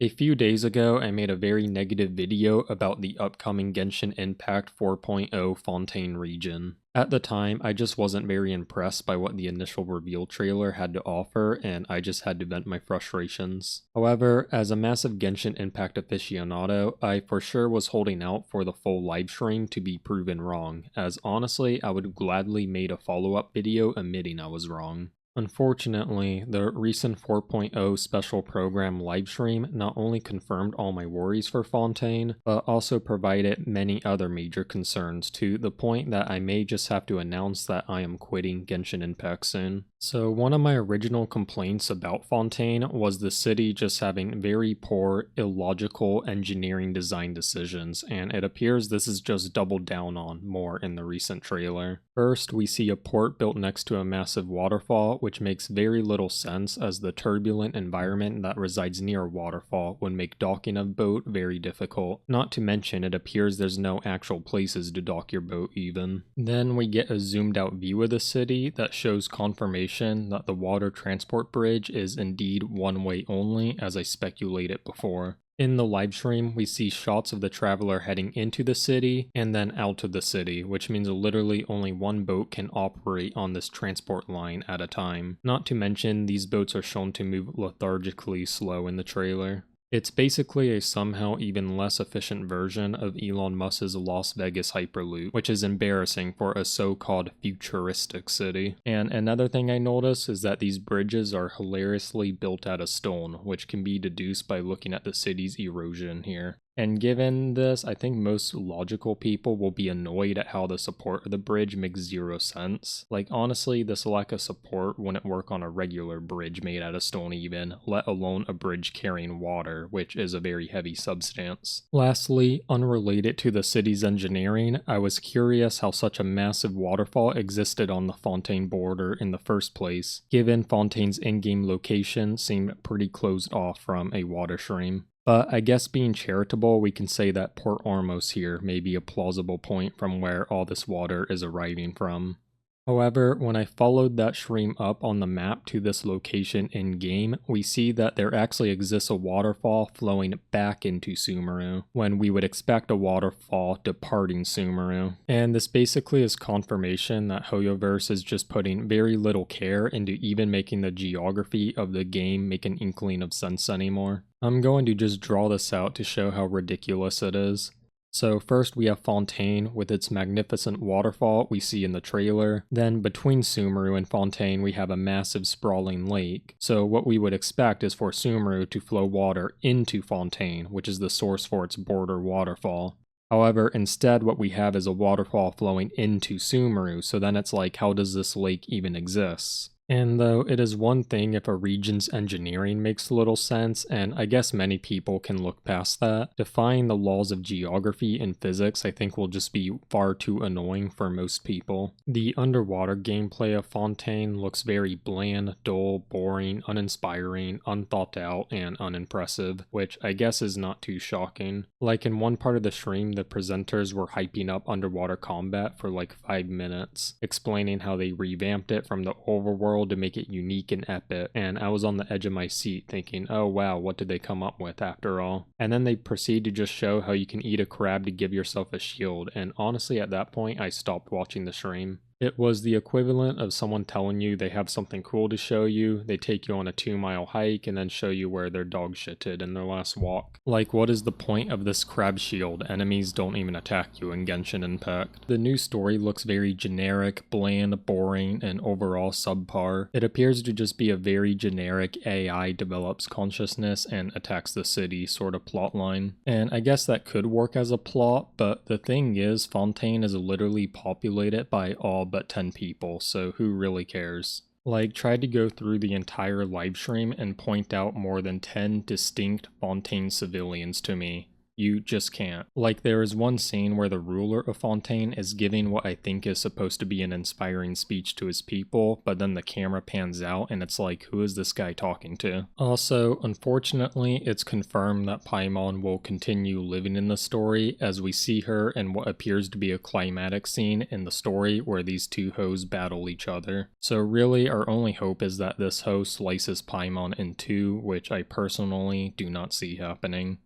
A few days ago, I made a very negative video about the upcoming Genshin Impact 4.0 Fontaine region. At the time, I just wasn't very impressed by what the initial reveal trailer had to offer, and I just had to vent my frustrations. However, as a massive Genshin Impact aficionado, I for sure was holding out for the full livestream to be proven wrong, as honestly, I would gladly made a follow-up video admitting I was wrong. Unfortunately, the recent 4.0 special program livestream not only confirmed all my worries for Fontaine, but also provided many other major concerns to the point that I may just have to announce that I am quitting Genshin Impact soon. So one of my original complaints about Fontaine was the city just having very poor, illogical engineering design decisions, and it appears this is just doubled down on more in the recent trailer. First, we see a port built next to a massive waterfall, which makes very little sense as the turbulent environment that resides near a waterfall would make docking a boat very difficult. Not to mention, it appears there's no actual places to dock your boat even. Then we get a zoomed out view of the city that shows confirmation that the water transport bridge is indeed one way only, as I speculated before. In the livestream, we see shots of the traveler heading into the city and then out of the city, which means literally only one boat can operate on this transport line at a time. Not to mention, these boats are shown to move lethargically slow in the trailer. It's basically a somehow even less efficient version of Elon Musk's Las Vegas Hyperloop, which is embarrassing for a so-called futuristic city. And another thing I noticed is that these bridges are hilariously built out of stone, which can be deduced by looking at the city's erosion here. And given this, I think most logical people will be annoyed at how the support of the bridge makes zero sense. Like honestly, this lack of support wouldn't work on a regular bridge made out of stone even, let alone a bridge carrying water, which is a very heavy substance. Lastly, unrelated to the city's engineering, I was curious how such a massive waterfall existed on the Fontaine border in the first place, given Fontaine's in-game location seemed pretty closed off from a water stream. But I guess being charitable, we can say that Port Ormos here may be a plausible point from where all this water is arriving from. However, when I followed that stream up on the map to this location in-game, we see that there actually exists a waterfall flowing back into Sumeru, when we would expect a waterfall departing Sumeru. And this basically is confirmation that Hoyoverse is just putting very little care into even making the geography of the game make an inkling of sense anymore. I'm going to just draw this out to show how ridiculous it is. So first we have Fontaine with its magnificent waterfall we see in the trailer. Then between Sumeru and Fontaine we have a massive sprawling lake. So what we would expect is for Sumeru to flow water into Fontaine, which is the source for its border waterfall. However, instead what we have is a waterfall flowing into Sumeru, so then it's like, how does this lake even exist? And though it is one thing if a region's engineering makes little sense, and I guess many people can look past that, defying the laws of geography and physics I think will just be far too annoying for most people. The underwater gameplay of Fontaine looks very bland, dull, boring, uninspiring, unthought out, and unimpressive, which I guess is not too shocking. Like in one part of the stream, the presenters were hyping up underwater combat for like 5 minutes, explaining how they revamped it from the overworld to make it unique and epic, and I was on the edge of my seat thinking, oh wow, what did they come up with after all? And then they proceed to just show how you can eat a crab to give yourself a shield, and honestly at that point I stopped watching the stream. It was the equivalent of someone telling you they have something cool to show you, they take you on a 2-mile hike and then show you where their dog shitted in their last walk. Like, what is the point of this crab shield? Enemies don't even attack you in Genshin Impact. The new story looks very generic, bland, boring, and overall subpar. It appears to just be a very generic AI develops consciousness and attacks the city sort of plotline. And I guess that could work as a plot, but the thing is, Fontaine is literally populated by all but 10 people, so who really cares? Like, tried to go through the entire livestream and point out more than 10 distinct Fontaine civilians to me. You just can't. Like, there is one scene where the ruler of Fontaine is giving what I think is supposed to be an inspiring speech to his people, but then the camera pans out and it's like, who is this guy talking to? Also, unfortunately, it's confirmed that Paimon will continue living in the story, as we see her in what appears to be a climatic scene in the story where these two hoes battle each other. So really, our only hope is that this hoe slices Paimon in two, which I personally do not see happening.